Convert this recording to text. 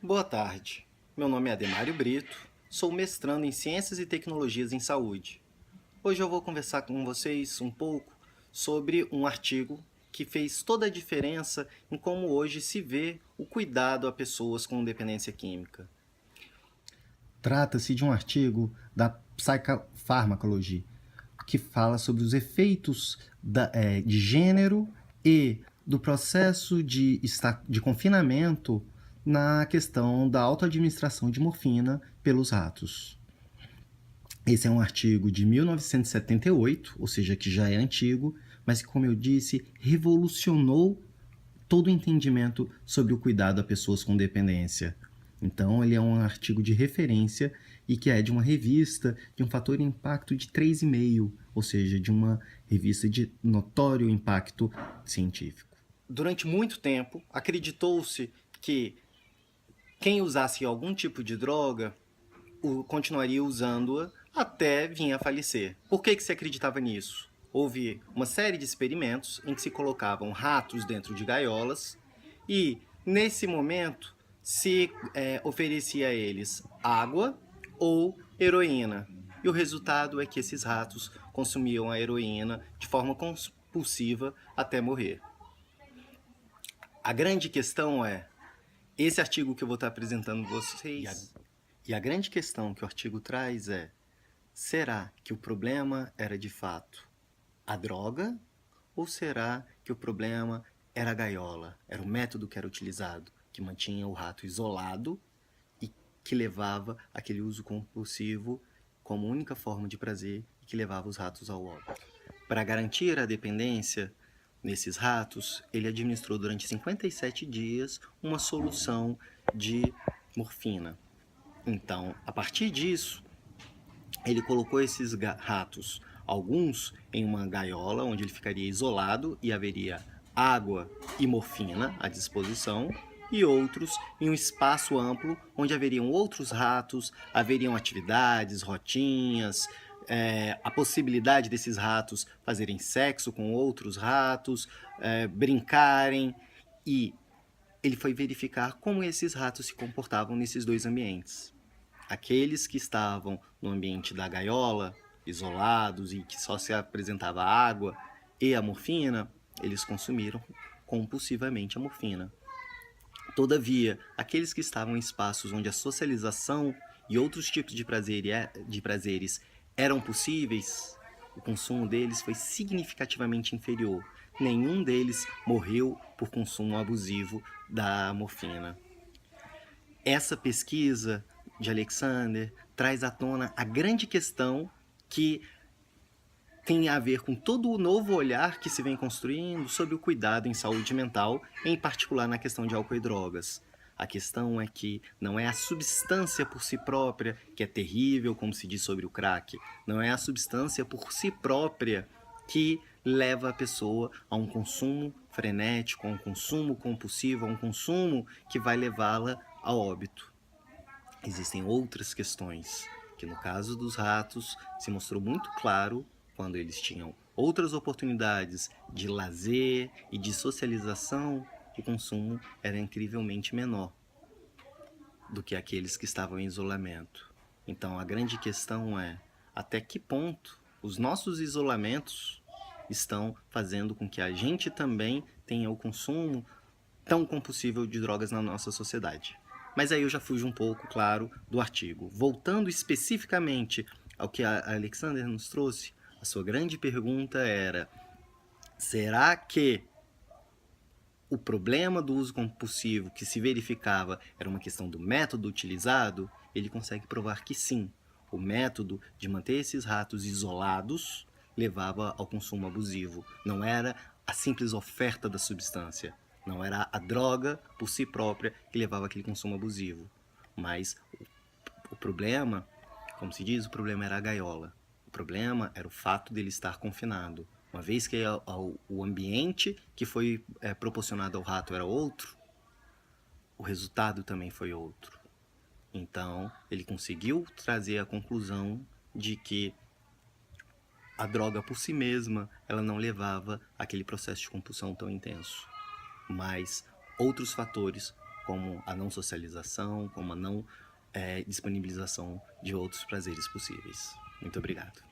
Boa tarde, meu nome é Ademário Brito, sou mestrando em Ciências e Tecnologias em Saúde. Hoje eu vou conversar com vocês um pouco sobre um artigo que fez toda a diferença em como hoje se vê o cuidado a pessoas com dependência química. Trata-se de um artigo da Psychopharmacology que fala sobre os efeitos de gênero e do processo de confinamento na questão da autoadministração de morfina pelos ratos. Esse é um artigo de 1978, ou seja, que já é antigo, mas que, como eu disse, revolucionou todo o entendimento sobre o cuidado a pessoas com dependência. Então, ele é um artigo de referência e que é de uma revista de um fator impacto de 3,5, ou seja, de uma revista de notório impacto científico. Durante muito tempo, acreditou-se que quem usasse algum tipo de droga continuaria usando-a até vir a falecer. Por que se acreditava nisso? Houve uma série de experimentos em que se colocavam ratos dentro de gaiolas e, nesse momento, se oferecia a eles água ou heroína. E o resultado é que esses ratos consumiam a heroína de forma compulsiva até morrer. A grande questão é, esse artigo que eu vou estar apresentando a vocês, e a grande questão que o artigo traz é: será que o problema era de fato a droga? Ou será que o problema era a gaiola? Era o método que era utilizado, que mantinha o rato isolado e que levava aquele uso compulsivo como única forma de prazer e que levava os ratos ao óbito. Para garantir a dependência nesses ratos, ele administrou durante 57 dias uma solução de morfina. Então, a partir disso, ele colocou esses ratos, alguns em uma gaiola, onde ele ficaria isolado e haveria água e morfina à disposição, e outros em um espaço amplo, onde haveriam outros ratos, haveriam atividades, rotinhas, a possibilidade desses ratos fazerem sexo com outros ratos, brincarem, e ele foi verificar como esses ratos se comportavam nesses dois ambientes. Aqueles que estavam no ambiente da gaiola, isolados e que só se apresentava água e a morfina, eles consumiram compulsivamente a morfina. Todavia, aqueles que estavam em espaços onde a socialização e outros tipos de prazeres eram possíveis, o consumo deles foi significativamente inferior. Nenhum deles morreu por consumo abusivo da morfina. Essa pesquisa de Alexander traz à tona a grande questão que tem a ver com todo o novo olhar que se vem construindo sobre o cuidado em saúde mental, em particular na questão de álcool e drogas. A questão é que não é a substância por si própria que é terrível, como se diz sobre o crack. Não é a substância por si própria que leva a pessoa a um consumo frenético, a um consumo compulsivo, a um consumo que vai levá-la a óbito. Existem outras questões, que no caso dos ratos se mostrou muito claro quando eles tinham outras oportunidades de lazer e de socialização, o consumo era incrivelmente menor do que aqueles que estavam em isolamento. Então a grande questão é até que ponto os nossos isolamentos estão fazendo com que a gente também tenha o consumo tão compulsivo de drogas na nossa sociedade. Mas aí eu já fujo um pouco, claro, do artigo. Voltando especificamente ao que a Alexander nos trouxe, a sua grande pergunta era: será que o problema do uso compulsivo que se verificava era uma questão do método utilizado? Ele consegue provar que sim. O método de manter esses ratos isolados levava ao consumo abusivo. Não era a simples oferta da substância. Não era a droga por si própria que levava aquele consumo abusivo. Mas o problema, como se diz, o problema era a gaiola. O problema era o fato dele estar confinado. Uma vez que o ambiente que foi proporcionado ao rato era outro, o resultado também foi outro. Então, ele conseguiu trazer a conclusão de que a droga por si mesma, ela não levava aquele processo de compulsão tão intenso. Mas outros fatores, como a não socialização, como a não disponibilização de outros prazeres possíveis. Muito obrigado.